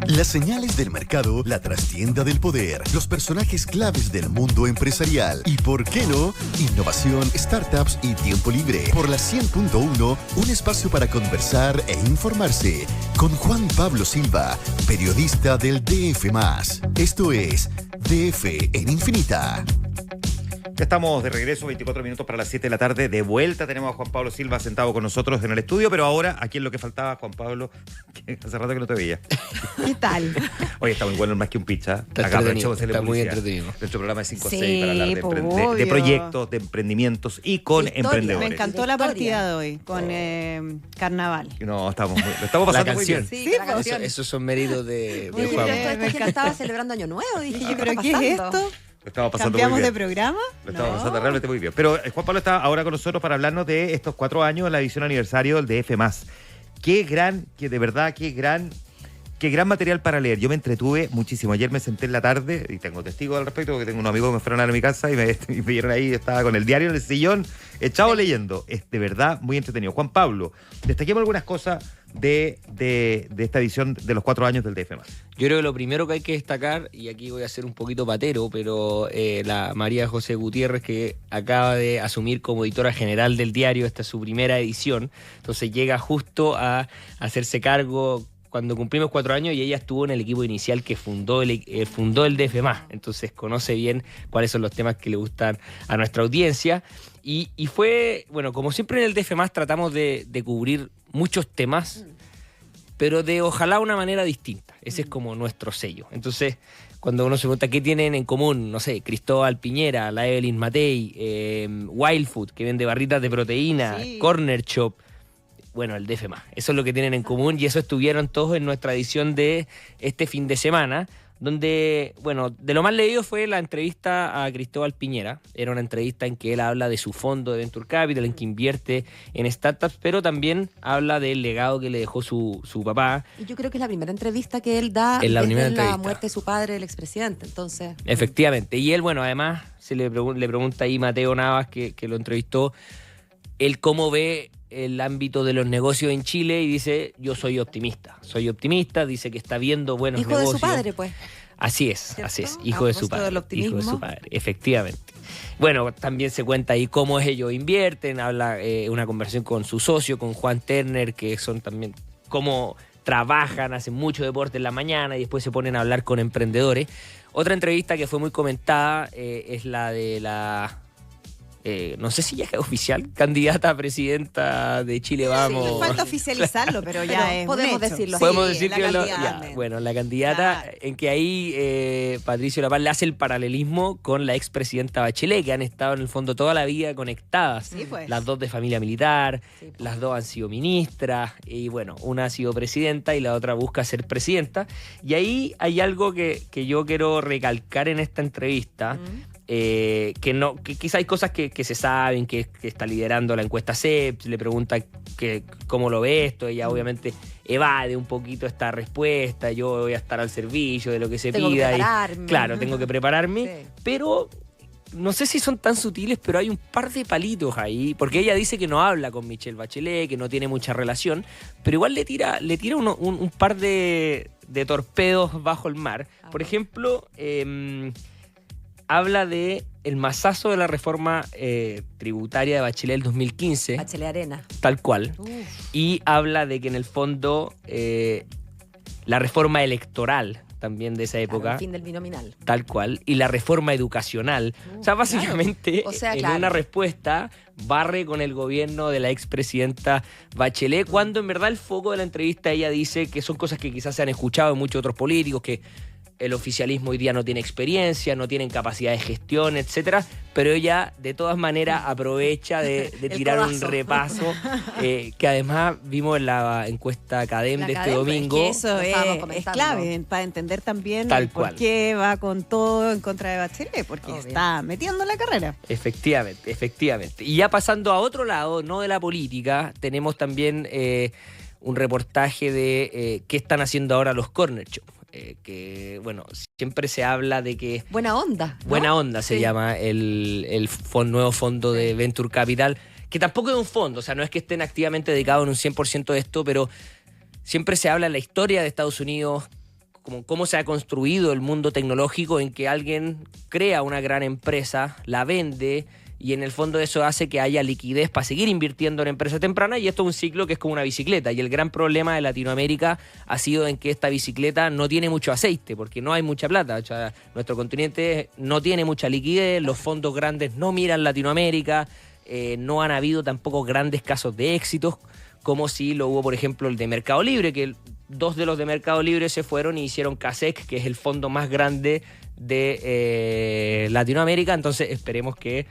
Las señales del mercado, la trastienda del poder, los personajes claves del mundo empresarial y, ¿por qué no?, innovación, startups y tiempo libre. Por la 100.1, un espacio para conversar e informarse con Juan Pablo Silva, periodista del DF+. Esto es DF en Infinita. Ya estamos de regreso, 24 minutos para las 7 de la tarde. De vuelta tenemos a Juan Pablo Silva sentado con nosotros en el estudio, pero ahora, aquí es lo que faltaba, Juan Pablo, que hace rato que no te veía. ¿Qué tal? Oye, está muy bueno, más que un pizza. Está muy entretenido. Nuestro programa de 5 a Sí, 6 para hablar de proyectos, de emprendimientos y con emprendedores. Me encantó la partida de hoy con Carnaval. No, lo estamos pasando muy bien. Sí, la canción. Esos son méritos de Juan. Juan. Esta gente estaba celebrando Año Nuevo, dije yo, ¿Pero qué es esto? Lo estamos pasando ¿Cambiamos muy bien. de programa? Lo estamos pasando realmente muy bien. Pero Juan Pablo está ahora con nosotros para hablarnos de estos 4 años, la edición aniversario del DF+. Qué gran material para leer. Yo me entretuve muchísimo. Ayer me senté en la tarde, y tengo testigos al respecto, porque tengo unos amigos que me fueron a mi casa y me vieron ahí, estaba con el diario en el sillón, echado leyendo. Es de verdad muy entretenido. Juan Pablo, destaquemos algunas cosas de esta edición de los 4 años del DF+. Yo creo que lo primero que hay que destacar, y aquí voy a ser un poquito patero, pero la María José Gutiérrez, que acaba de asumir como editora general del diario, esta es su primera edición, entonces llega justo a hacerse cargo cuando cumplimos 4 años, y ella estuvo en el equipo inicial que fundó el DF+, entonces conoce bien cuáles son los temas que le gustan a nuestra audiencia, y fue, bueno, como siempre en el DF+, tratamos de cubrir muchos temas, pero de ojalá una manera distinta. Ese es como nuestro sello. Entonces, cuando uno se pregunta qué tienen en común, no sé, Cristóbal Piñera, la Evelyn Matei, Wild Food, que vende barritas de proteína, sí. Corner Shop, bueno, el DF+. Eso es lo que tienen en común, y eso estuvieron todos en nuestra edición de este fin de semana, donde, bueno, de lo más leído fue la entrevista a Cristóbal Piñera. Era una entrevista en que él habla de su fondo de Venture Capital, en que invierte en startups, pero también habla del legado que le dejó su papá. Y yo creo que es la primera entrevista que él da desde la muerte de su padre, el expresidente, entonces... Efectivamente, y él, bueno, además se le pregunta ahí Mateo Navas, que lo entrevistó, él cómo ve el ámbito de los negocios en Chile, y dice, yo soy optimista, dice que está viendo buenos negocios. Hijo de su padre, pues. Así es, hijo de su padre, efectivamente. Bueno, también se cuenta ahí cómo ellos invierten, habla una conversación con su socio, con Juan Turner, que son también cómo trabajan, hacen mucho deporte en la mañana y después se ponen a hablar con emprendedores. Otra entrevista que fue muy comentada es la de la... no sé si ya es oficial, candidata a presidenta de Chile Vamos. Sí, falta oficializarlo, pero ya es podemos decirlo. Podemos decir que bueno, la candidata, en que ahí Patricio Lapaz le hace el paralelismo con la expresidenta Bachelet, que han estado en el fondo toda la vida conectadas. Sí, pues. Las dos de familia militar, las dos han sido ministras, y bueno, una ha sido presidenta y la otra busca ser presidenta. Y ahí hay algo que yo quiero recalcar en esta entrevista. Que quizá hay cosas que se saben, que está liderando la encuesta CEP, le pregunta cómo lo ve esto, ella obviamente evade un poquito esta respuesta, yo voy a estar al servicio de lo que se tengo pida. Que prepararme. Claro, tengo que prepararme, sí. Pero no sé si son tan sutiles, pero hay un par de palitos ahí, porque ella dice que no habla con Michelle Bachelet, que no tiene mucha relación, pero igual le tira un par de torpedos bajo el mar. Por ejemplo... habla de el mazazo de la reforma tributaria de Bachelet del 2015. Bachelet Arena. Tal cual. Y habla de que en el fondo la reforma electoral también de esa época. El fin del binominal. Tal cual. Y la reforma educacional. O sea, básicamente, en una respuesta, barre con el gobierno de la expresidenta Bachelet, cuando en verdad el foco de la entrevista ella dice que son cosas que quizás se han escuchado en muchos otros políticos, que el oficialismo hoy día no tiene experiencia, no tienen capacidad de gestión, etcétera, pero ella de todas maneras aprovecha de tirar un repaso que además vimos en la encuesta CADEM de este domingo. Es que eso es clave para entender también por qué va con todo en contra de Bachelet, porque está metiendo la carrera. Efectivamente. Y ya pasando a otro lado, no de la política, tenemos también un reportaje de qué están haciendo ahora los Corner Shop. Que, bueno, siempre se habla de que... Buena Onda, ¿no? Buena Onda se llama el nuevo fondo de Venture Capital, que tampoco es un fondo, o sea, no es que estén activamente dedicados en un 100% de esto, pero siempre se habla en la historia de Estados Unidos como cómo se ha construido el mundo tecnológico, en que alguien crea una gran empresa, la vende, y en el fondo eso hace que haya liquidez para seguir invirtiendo en empresas tempranas, y esto es un ciclo que es como una bicicleta, y el gran problema de Latinoamérica ha sido en que esta bicicleta no tiene mucho aceite, porque no hay mucha plata. O sea, nuestro continente no tiene mucha liquidez, los fondos grandes no miran Latinoamérica, no han habido tampoco grandes casos de éxitos, como si lo hubo, por ejemplo, el de Mercado Libre, que 2 de los de Mercado Libre se fueron y hicieron CASEC, que es el fondo más grande de Latinoamérica. Entonces esperemos que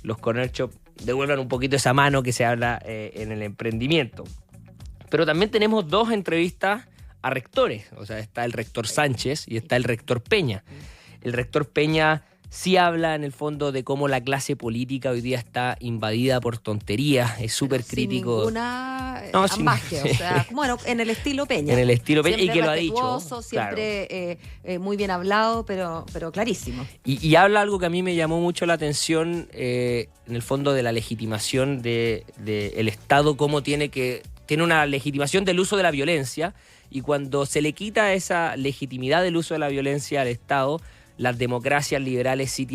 los Corner Shop devuelvan un poquito esa mano que se habla en el emprendimiento. Pero también tenemos 2 entrevistas a rectores. O sea, está el rector Sánchez y está el rector Peña. El rector Peña sí habla en el fondo de cómo la clase política hoy día está invadida por tonterías, es súper crítico. Sin ninguna magia, o sea, bueno, en el estilo Peña. En el estilo Peña, siempre y que lo ha dicho. Siempre muy bien hablado, pero clarísimo. Y habla algo que a mí me llamó mucho la atención, en el fondo de la legitimación del Estado, cómo tiene una legitimación del uso de la violencia, y cuando se le quita esa legitimidad del uso de la violencia al Estado, las democracias liberales sí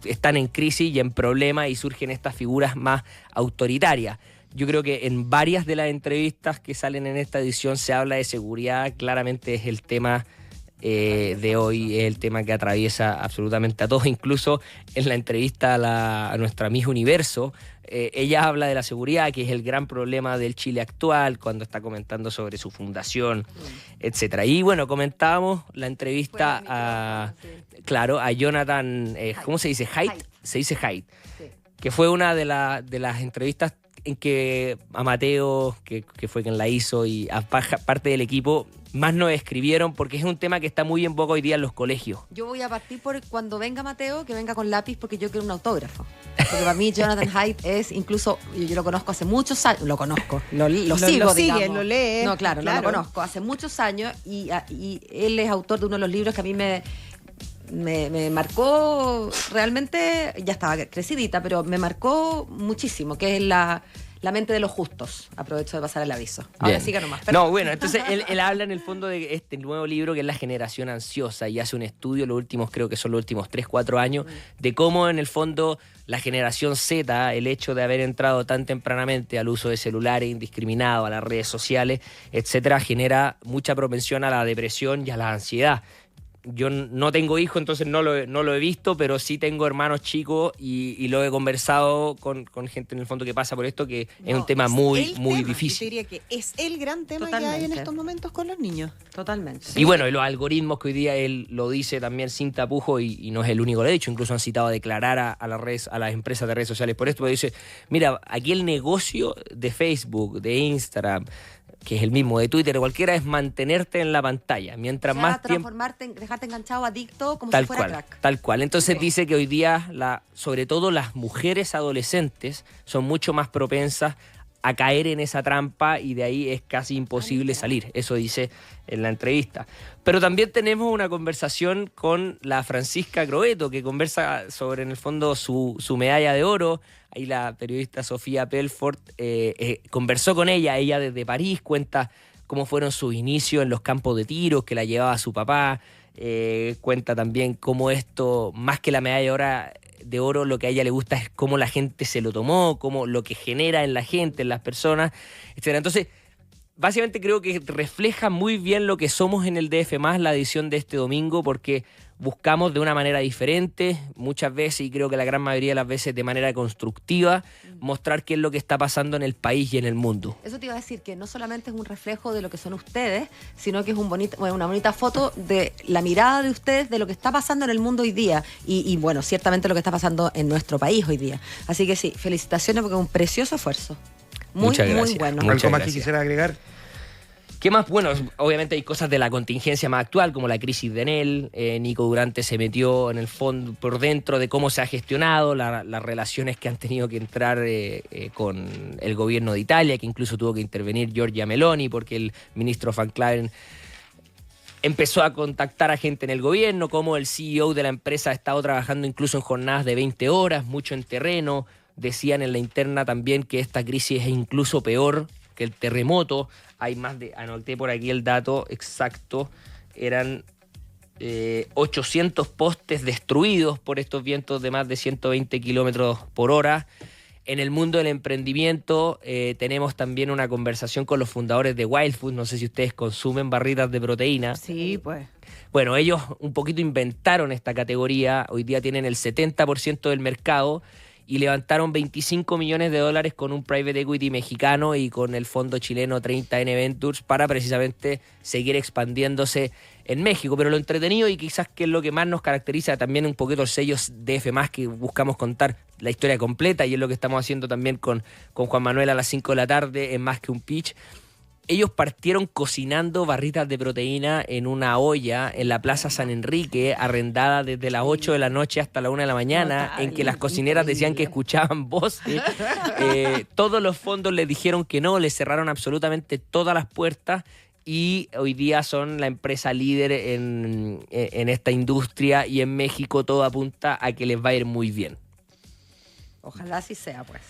están en crisis y en problemas, y surgen estas figuras más autoritarias. Yo creo que en varias de las entrevistas que salen en esta edición se habla de seguridad. Claramente es el tema de hoy, es el tema que atraviesa absolutamente a todos. Incluso en la entrevista a nuestra Miss Universo, ella habla de la seguridad, que es el gran problema del Chile actual, cuando está comentando sobre su fundación, etcétera. Y bueno, comentábamos la entrevista a Jonathan, ¿cómo se dice? Haidt. Se dice Haidt, sí. Que fue una de las entrevistas en que a Mateo, que fue quien la hizo, y a parte del equipo, más nos escribieron, porque es un tema que está muy en boga hoy día en los colegios. Yo voy a partir por cuando venga Mateo, que venga con lápiz, porque yo quiero un autógrafo. Porque para mí Jonathan Haidt es incluso, yo lo conozco hace muchos años, lo conozco, lo sigo, lo sigue, digamos. Lo lee. No, claro, no lo conozco, hace muchos años, y él es autor de uno de los libros que a mí me marcó realmente, ya estaba crecidita, pero me marcó muchísimo, que es La mente de los justos. Aprovecho de pasar el aviso. Ahora siga nomás. No, bueno, entonces él habla en el fondo de este nuevo libro, que es La generación ansiosa, y hace un estudio, creo que son los últimos 3-4 años, de cómo en el fondo la generación Z, el hecho de haber entrado tan tempranamente al uso de celulares indiscriminado, a las redes sociales, etcétera, genera mucha propensión a la depresión y a la ansiedad. Yo no tengo hijos, entonces no lo he visto, pero sí tengo hermanos chicos, y lo he conversado con gente en el fondo que pasa por esto, que es un tema muy difícil. Yo diría que es el gran tema que hay en estos momentos con los niños. Totalmente. Sí. Y bueno, y los algoritmos que hoy día él lo dice también sin tapujos, y no es el único que lo ha dicho. Incluso han citado a declarar a las empresas de redes sociales por esto, porque dice, mira, aquí el negocio de Facebook, de Instagram, que es el mismo de Twitter, cualquiera, es mantenerte en la pantalla. Mientras más tiempo, dejarte enganchado, adicto, como tal si fuera cual, crack. Tal cual. Entonces dice que hoy día, sobre todo las mujeres adolescentes, son mucho más propensas a caer en esa trampa, y de ahí es casi imposible salir. Eso dice en la entrevista. Pero también tenemos una conversación con la Francisca Croeto, que conversa sobre, en el fondo, su medalla de oro. Ahí la periodista Sofía Pelfort conversó con ella desde París, cuenta cómo fueron sus inicios en los campos de tiros, que la llevaba su papá, cuenta también cómo esto, más que la medalla de oro, lo que a ella le gusta es cómo la gente se lo tomó, cómo lo que genera en la gente, en las personas, etc. Entonces, básicamente creo que refleja muy bien lo que somos en el DF+, la edición de este domingo, porque buscamos de una manera diferente, muchas veces, y creo que la gran mayoría de las veces de manera constructiva, mostrar qué es lo que está pasando en el país y en el mundo. Eso te iba a decir, que no solamente es un reflejo de lo que son ustedes, sino que es una bonita foto de la mirada de ustedes de lo que está pasando en el mundo hoy día, y bueno, ciertamente lo que está pasando en nuestro país hoy día. Así que sí, felicitaciones, porque es un precioso esfuerzo. Muchas gracias. Muy bueno. ¿Algo más que quisiera agregar? ¿Qué más? Bueno, obviamente hay cosas de la contingencia más actual, como la crisis de Enel. Nico Durante se metió en el fondo por dentro de cómo se ha gestionado, las relaciones que han tenido que entrar con el gobierno de Italia, que incluso tuvo que intervenir Giorgia Meloni, porque el ministro Van Claren empezó a contactar a gente en el gobierno, como el CEO de la empresa ha estado trabajando incluso en jornadas de 20 horas, mucho en terreno. Decían en la interna también que esta crisis es incluso peor que el terremoto, hay más de, anoté por aquí el dato exacto, eran 800 postes destruidos por estos vientos de más de 120 kilómetros por hora. En el mundo del emprendimiento tenemos también una conversación con los fundadores de Wild Foods. No sé si ustedes consumen barritas de proteína. Sí, pues. Bueno, ellos un poquito inventaron esta categoría. Hoy día tienen el 70% del mercado y levantaron $25 millones con un private equity mexicano y con el fondo chileno 30N Ventures para precisamente seguir expandiéndose en México. Pero lo entretenido y quizás que es lo que más nos caracteriza también un poquito el sello DF+, que buscamos contar la historia completa, y es lo que estamos haciendo también con Juan Manuel a las 5 de la tarde en Más que un Pitch. Ellos partieron cocinando barritas de proteína en una olla en la Plaza San Enrique, arrendada desde las 8 de la noche hasta la 1 de la mañana, en que las cocineras decían que escuchaban voces. Todos los fondos les dijeron que no, les cerraron absolutamente todas las puertas, y hoy día son la empresa líder en esta industria, y en México todo apunta a que les va a ir muy bien. Ojalá así sea, pues.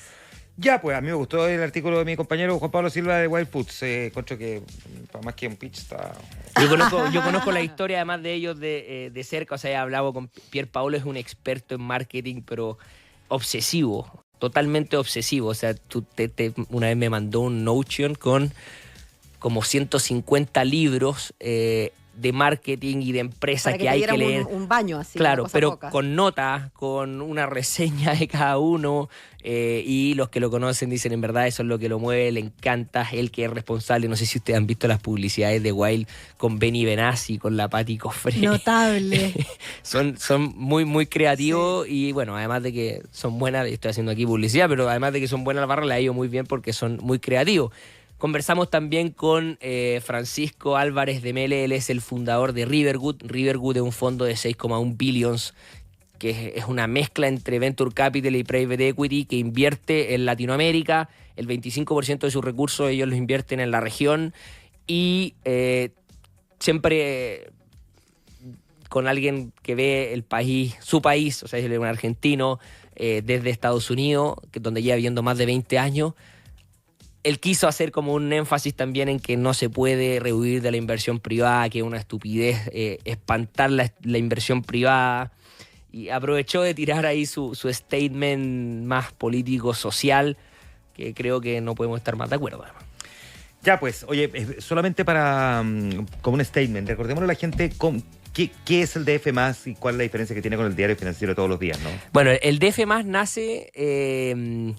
Ya, pues a mí me gustó el artículo de mi compañero Juan Pablo Silva de Wild Foods. Encuentro que para más que un pitch está... Yo conozco la historia además de ellos de cerca. O sea, he hablado con Pier Paolo, es un experto en marketing, pero obsesivo, totalmente obsesivo. O sea, una vez me mandó un Notion con como 150 libros de marketing y de empresa que hay que leer. Un baño así. Claro, pero con notas, con una reseña de cada uno, y los que lo conocen dicen en verdad eso es lo que lo mueve, le encanta, es el que es responsable. No sé si ustedes han visto las publicidades de Wild con Benny Benassi, con la Patti Cofré. Notable. son muy, muy creativos, sí. Y bueno, además de que son buenas, estoy haciendo aquí publicidad, pero además de que son buenas las barras, la he ido muy bien porque son muy creativos. Conversamos también con Francisco Álvarez de Mele, él es el fundador de Riverwood. Riverwood es un fondo de 6,1 billions, que es una mezcla entre Venture Capital y Private Equity, que invierte en Latinoamérica. El 25% de sus recursos ellos los invierten en la región, y siempre con alguien que ve el país, su país, o sea, es un argentino desde Estados Unidos, donde lleva viviendo más de 20 años. Él quiso hacer como un énfasis también en que no se puede rehuir de la inversión privada, que es una estupidez espantar la inversión privada, y aprovechó de tirar ahí su statement más político-social, que creo que no podemos estar más de acuerdo. Ya, pues, oye, solamente para como un statement, recordémosle a la gente ¿qué es el DF+, y cuál es la diferencia que tiene con el diario financiero todos los días, ¿no? Bueno, el DF+ nace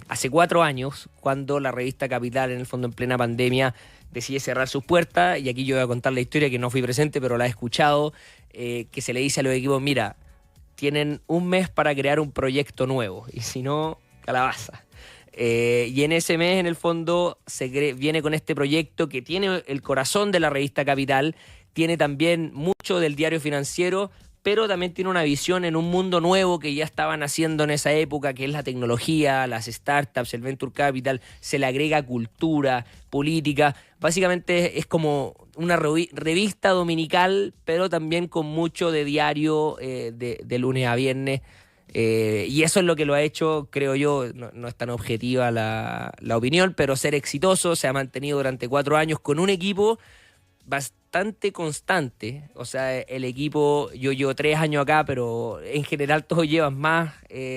hace 4 años, cuando la revista Capital, en el fondo en plena pandemia, decide cerrar sus puertas, y aquí yo voy a contar la historia, que no fui presente, pero la he escuchado, que se le dice a los equipos, mira, tienen un mes para crear un proyecto nuevo, y si no, calabaza. Y en ese mes, en el fondo, viene con este proyecto que tiene el corazón de la revista Capital, tiene también mucho del diario financiero, pero también tiene una visión en un mundo nuevo que ya estaban haciendo en esa época, que es la tecnología, las startups, el Venture Capital. Se le agrega cultura, política. Básicamente es como una revista dominical, pero también con mucho de diario de lunes a viernes. Y eso es lo que lo ha hecho, creo yo, no es tan objetiva la opinión, pero ser exitoso. Se ha mantenido durante 4 años con un equipo bastante constante. O sea, el equipo, yo llevo 3 años acá, pero en general todos llevan más.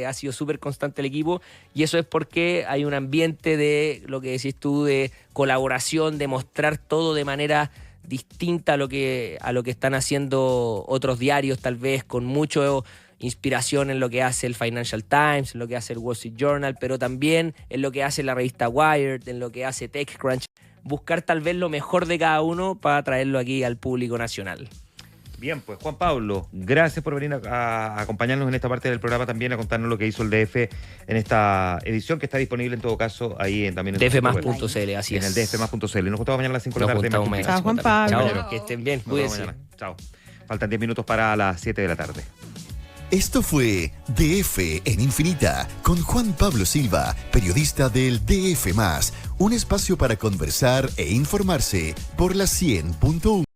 Ha sido súper constante el equipo, y eso es porque hay un ambiente de, lo que decís tú, de colaboración, de mostrar todo de manera distinta a lo que están haciendo otros diarios, tal vez con mucho inspiración en lo que hace el Financial Times, en lo que hace el Wall Street Journal, pero también en lo que hace la revista Wired, en lo que hace TechCrunch. Buscar tal vez lo mejor de cada uno para traerlo aquí al público nacional. Bien, pues Juan Pablo, gracias por venir a acompañarnos en esta parte del programa, también a contarnos lo que hizo el DF en esta edición, que está disponible en todo caso ahí también en dfmas.cl, así es. En el dfmas.cl. Nos juntamos mañana a las 5 de la tarde. Chao, Juan Pablo. Chao, que estén bien, cuídense. Chao. Faltan 10 minutos para las 7 de la tarde. Esto fue DF en Infinita con Juan Pablo Silva, periodista del DF+, un espacio para conversar e informarse por la 100.1.